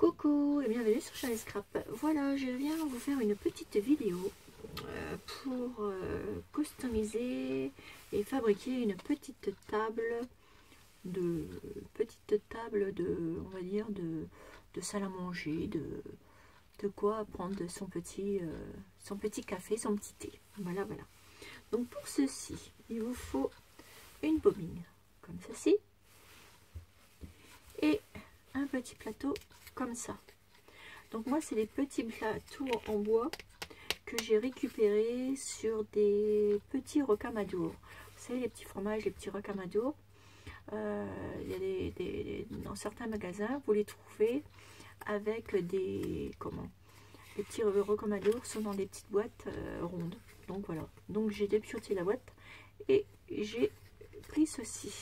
Coucou et bienvenue sur Charlie Scrap. Voilà, je viens vous faire une petite vidéo pour customiser et fabriquer une petite table de on va dire de salle à manger, de quoi prendre son petit café, son petit thé. Voilà. Donc pour ceci, il vous faut une bobine comme ceci et un petit plateau comme ça. Donc moi c'est des petits plateaux en bois que j'ai récupérés sur des petits rocamadours. Vous savez, les petits fromages, les petits rocamadours, il y a dans certains magasins vous les trouvez avec des les petits rocamadours sont dans des petites boîtes rondes. Donc voilà, donc j'ai dépioté la boîte et j'ai pris ceci.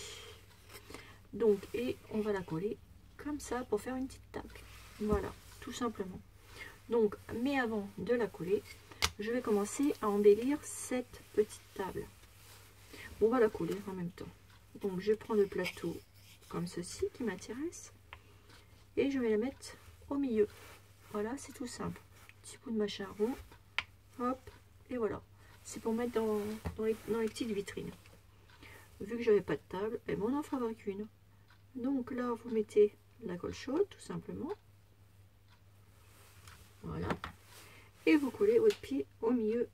Donc et on va la coller comme ça pour faire une petite table. Voilà, tout simplement. Donc, mais avant de la coller, je vais commencer à embellir cette petite table. On va la coller en même temps. Donc, je prends le plateau comme ceci qui m'intéresse et je vais la mettre au milieu. Voilà, c'est tout simple. Petit bout de machin rond, hop, et voilà. C'est pour mettre dans les petites vitrines. Vu que j'avais pas de table, et on en fabrique une. Donc là, vous mettez la colle chaude, tout simplement. Voilà. Et vous collez votre pied au milieu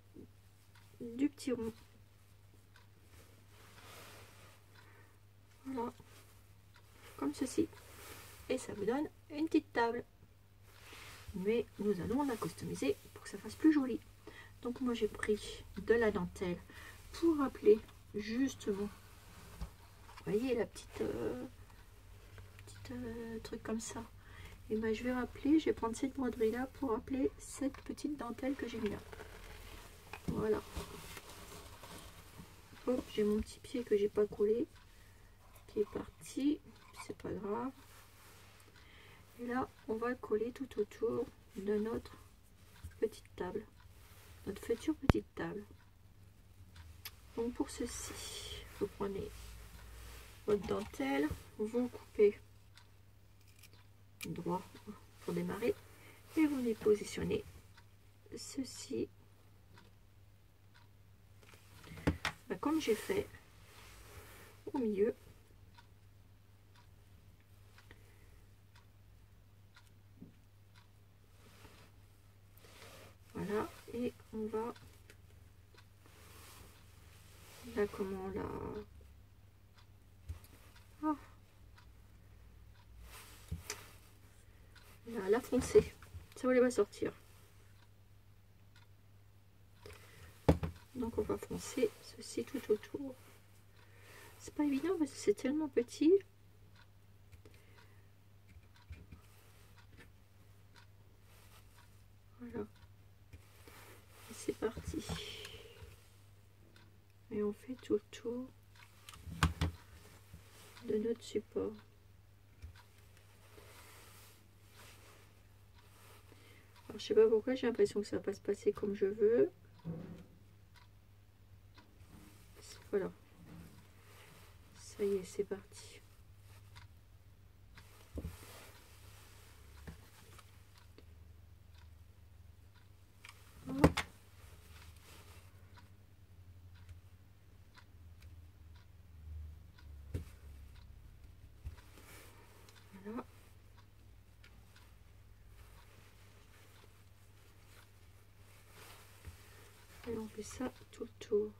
du petit rond. Voilà. Comme ceci. Et ça vous donne une petite table. Mais nous allons la customiser pour que ça fasse plus joli. Donc moi j'ai pris de la dentelle pour rappeler justement, vous voyez la petite truc comme ça. Et ben je vais rappeler, je vais prendre cette broderie là pour rappeler cette petite dentelle que j'ai mis là. Voilà. Hop, j'ai mon petit pied que j'ai pas collé qui est parti, c'est pas grave. Et là on va coller tout autour de notre petite table, notre future petite table. Donc pour ceci, vous prenez votre dentelle, vous coupez droit pour démarrer et vous les positionnez ceci comme j'ai fait au milieu. Voilà, et on va là comment la foncer, ça voulait pas sortir. Donc on va foncer ceci tout autour. C'est pas évident parce que c'est tellement petit. Voilà. Et c'est parti. Et on fait tout le tour de notre support. Alors, je sais pas pourquoi j'ai l'impression que ça va pas se passer comme je veux. Voilà. Ça y est, c'est parti. Voilà. Et on fait ça tout le tour.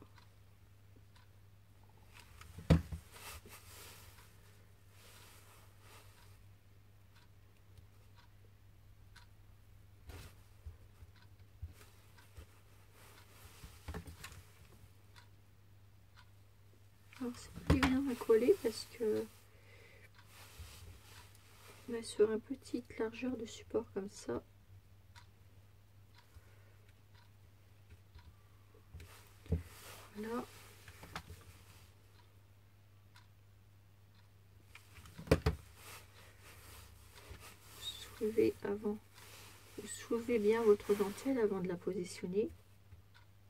Alors c'est pas évident à coller parce que sur une petite largeur de support comme ça. Voilà. Soulevez avant. Vous soulevez bien votre dentelle avant de la positionner.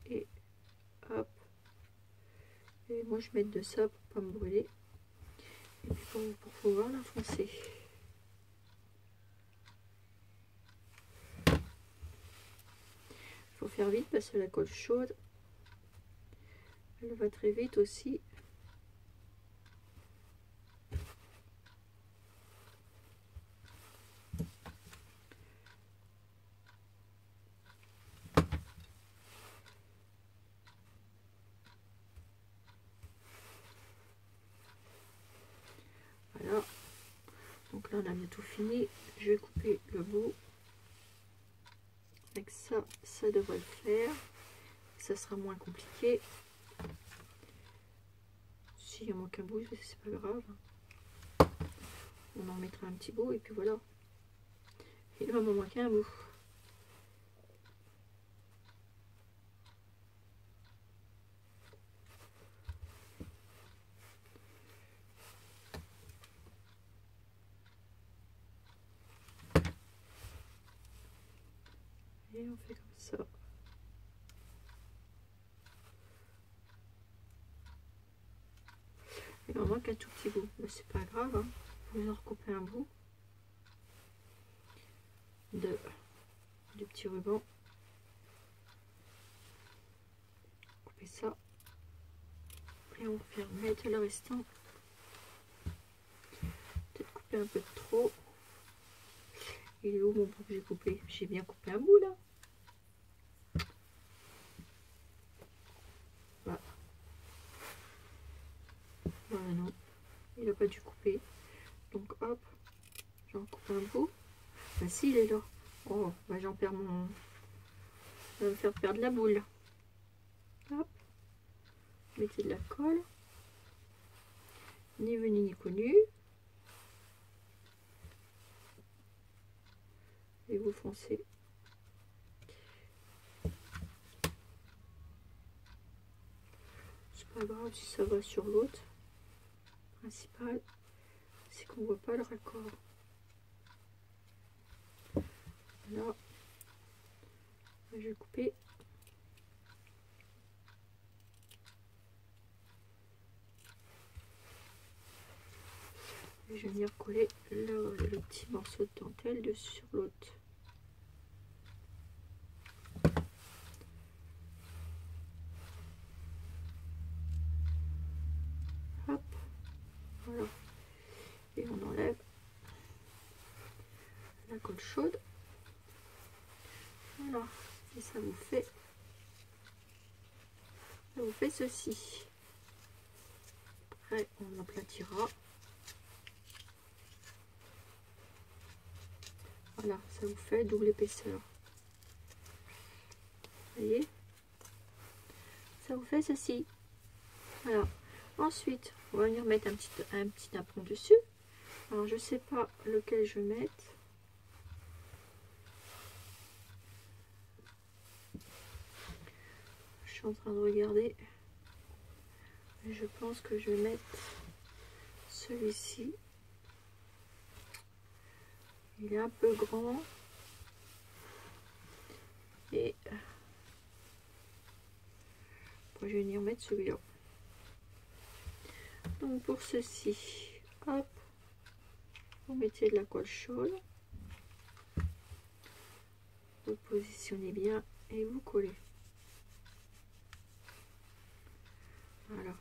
Et hop. Et moi je mets de ça pour pas me brûler. Et puis pour pouvoir la foncer. faut faire vite parce que la colle chaude, elle va très vite aussi. Voilà, donc là on a bien tout fini. Je vais couper le bout. Avec ça, ça devrait le faire. Ça sera moins compliqué. S'il manque un bout, c'est pas grave. On en mettra un petit bout et puis voilà. Il va m'en manquer un bout. Et on fait comme ça. Il en manque un tout petit bout, mais c'est pas grave, hein. Vous en recoupez un bout du petit ruban. Coupez ça et on va mettre le restant. Peut-être couper un peu de trop. Il est où mon bout que j'ai coupé? J'ai bien coupé un bout là. Voilà. Voilà, non, il n'a pas dû couper. Donc hop, j'en coupe un bout. Ah si, il est là. Oh, bah j'en perds mon... Ça va me faire perdre la boule. Hop. Mettez de la colle. Ni venu ni connu. Et vous foncez. C'est pas grave si ça va sur l'autre. Principal, c'est qu'on voit pas le raccord. Là, je vais couper. Et je vais venir coller le petit morceau de dentelle dessus sur l'autre. Hop, voilà. Et on enlève la colle chaude. Voilà. Et ça vous fait ceci. Après, on aplatira. Voilà, ça vous fait double épaisseur. Vous voyez, ça vous fait ceci. Voilà. Ensuite, on va venir mettre un petit napperon dessus. Alors, je sais pas lequel je vais mettre. Je suis en train de regarder. Je pense que je vais mettre celui-ci. Il est un peu grand. Et je vais venir mettre celui-là. Donc pour ceci, hop, vous mettez de la colle chaude. Vous positionnez bien et vous collez. Voilà.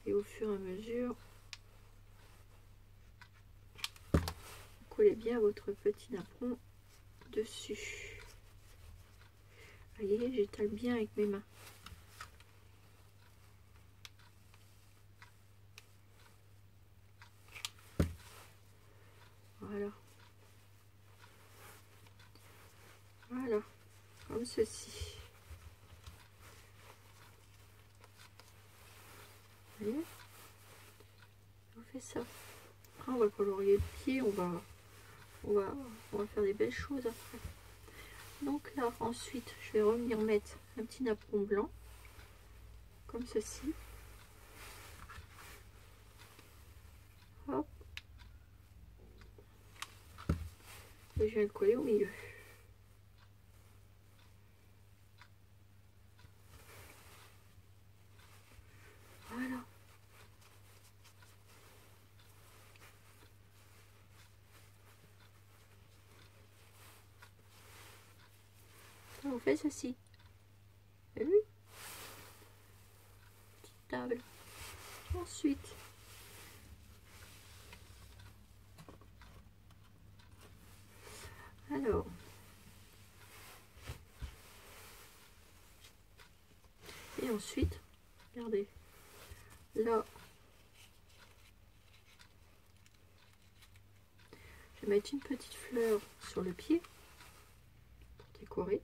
Et au fur et à mesure, vous collez bien votre petit napperon dessus. Vous voyez, j'étale bien avec mes mains. Voilà. Voilà, comme ceci. Vous voyez, on fait ça. Après, on va colorier le pied, on va faire des belles choses après. Donc là, ensuite, je vais revenir mettre un petit napperon blanc, comme ceci. Hop. Et je vais le coller au milieu. Voilà. vous fait ceci. Vous avez vu? Petite table. Ensuite, alors, et ensuite, regardez, là, je vais mettre une petite fleur sur le pied pour décorer.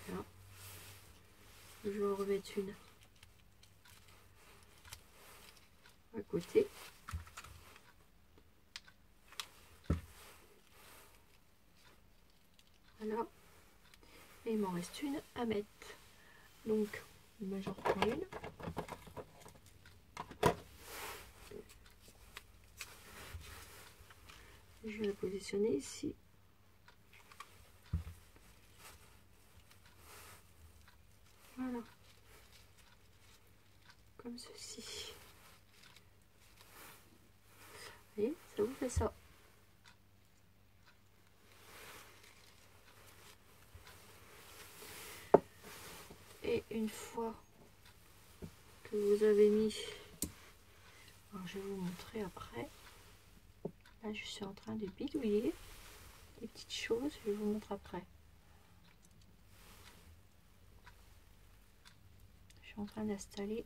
Voilà. Je vais en remettre une à côté. Voilà. Et il m'en reste une à mettre. Donc, moi j'en reprends une. Je vais la positionner ici. Voilà. Comme ceci. Vous voyez, ça vous fait ça. Et une fois que vous avez mis, alors je vais vous montrer après. Là, je suis en train de bidouiller des petites choses. Je vais vous montrer après. Je suis en train d'installer.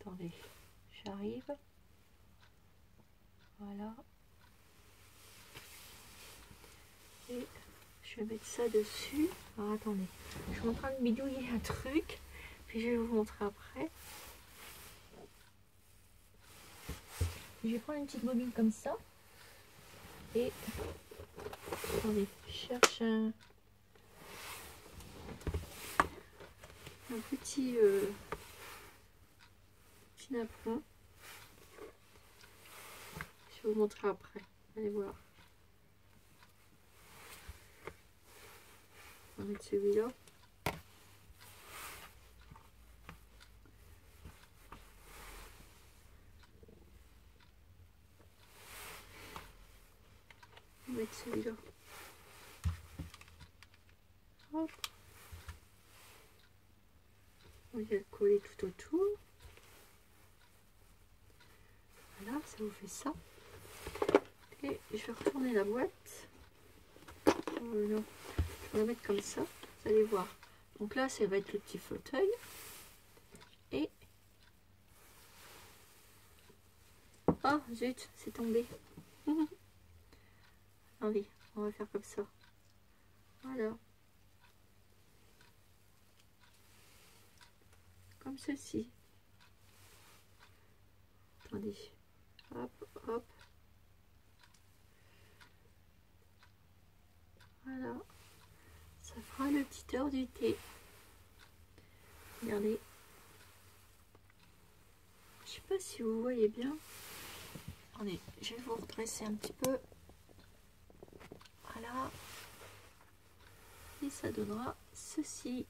Attendez, j'arrive. Voilà. Et je vais mettre ça dessus. Alors attendez, je suis en train de bidouiller un truc. Puis je vais vous montrer après. Je vais prendre une petite bobine comme ça. Et attendez, je cherche un petit napperon. Je vais vous montrer après. Allez voir. On va mettre celui-là. On va mettre celui-là. Hop. On va le coller tout autour. Voilà, ça vous fait ça. Et je vais retourner la boîte. Non. Je vais la mettre comme ça. Vous allez voir. Donc là, ça va être le petit fauteuil. Et... oh, zut, c'est tombé. Attendez, on va faire comme ça. Voilà. Comme ceci. Attendez. Hop, hop. Voilà. Ça fera le petit heure du thé. Regardez. Je sais pas si vous voyez bien. Attendez, je vais vous redresser un petit peu. Voilà. Et ça donnera ceci.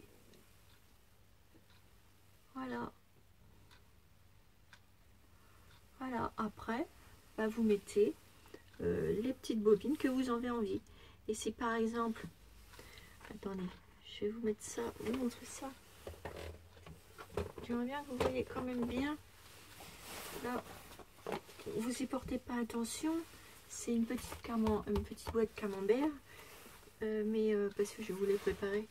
Voilà. Voilà. Après, bah, vous mettez les petites bobines que vous en avez envie. Et si par exemple, attendez, je vais vous mettre ça, vous montrer ça. J'aimerais bien que vous voyez quand même bien. Là, vous y portez pas attention. C'est une petite boîte camembert. Mais parce que je voulais préparer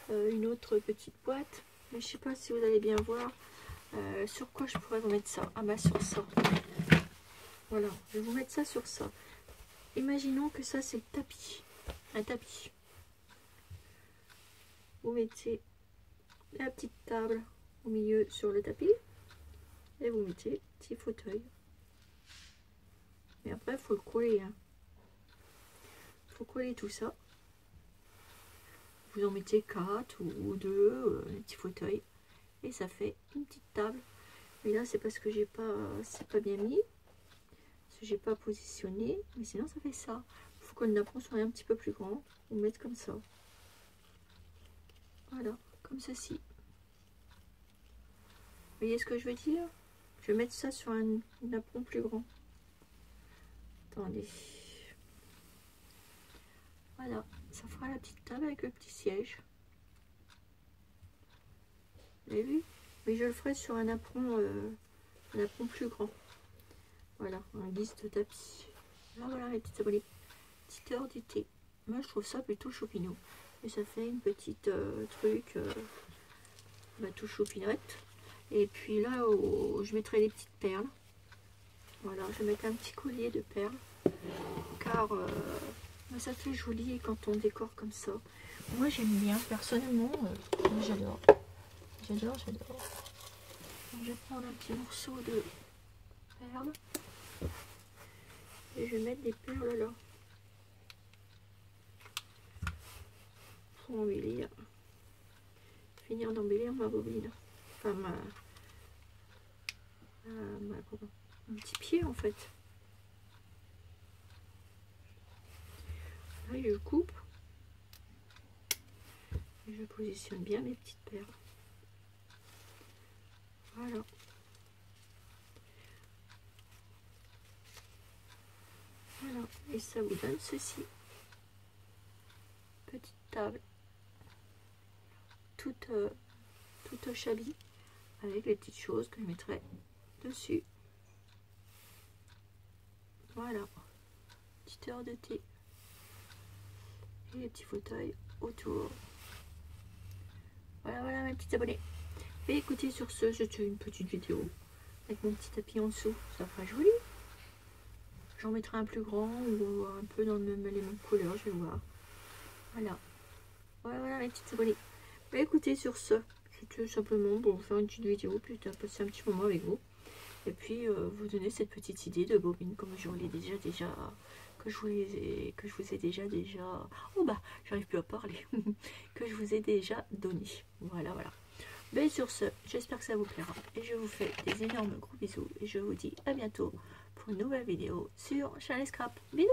une autre petite boîte. Mais je sais pas si vous allez bien voir sur quoi je pourrais vous mettre ça. Ah bah sur ça. Voilà, je vais vous mettre ça sur ça. Imaginons que ça c'est le tapis. Un tapis. Vous mettez la petite table au milieu sur le tapis. Et vous mettez le petit fauteuil. Mais après, il faut le coller. Hein. Faut coller tout ça. Vous en mettez 4 ou 2, les petits fauteuils. Et ça fait une petite table. Mais là, c'est parce que c'est pas bien mis. Parce que j'ai pas positionné. Mais sinon, ça fait ça. Il faut que le napperon soit un petit peu plus grand. Vous mettez comme ça. Voilà, comme ceci. Vous voyez ce que je veux dire? Je vais mettre ça sur un apron plus grand. Attendez. Voilà, ça fera la petite table avec le petit siège. Vous avez vu? Mais je le ferai sur un apron plus grand. Voilà, en guise de tapis. Là, voilà mes petites abonnés. Petite heure du thé. Moi, je trouve ça plutôt choupinou. Et ça fait une petite truc tout choupinette. Et puis là, je mettrai des petites perles. Voilà, je vais mettre un petit collier de perles. Car ça fait joli quand on décore comme ça. Moi, j'aime bien. Personnellement, j'adore. J'adore, j'adore. Je vais prendre un petit morceau de perles. Et je vais mettre des perles là. Pour embellir. Finir d'embellir ma bobine. Enfin, mon petit pied en fait. Là, je coupe. Et je positionne bien mes petites perles. Voilà. Voilà. Et ça vous donne ceci. Petite table. Toute chabie. Avec les petites choses que je mettrai dessus. Voilà. Petite heure de thé. Et les petits fauteuils autour. Voilà, voilà mes petits abonnés. Et écoutez, sur ce, je fais une petite vidéo avec mon petit tapis en dessous. Ça fera joli. J'en mettrai un plus grand ou un peu dans les mêmes couleurs, je vais voir. Voilà. Voilà, voilà mes petits abonnés. Mais écoutez, sur ce, c'était simplement pour faire une petite vidéo, puis passer un petit moment avec vous. Et puis vous donner cette petite idée de bobine comme je vous l'ai déjà que je vous ai déjà oh bah j'arrive plus à parler que je vous ai déjà donné. Voilà, voilà. Mais sur ce, j'espère que ça vous plaira et je vous fais des énormes gros bisous et je vous dis à bientôt pour une nouvelle vidéo sur Charlie Scrap. Bisous.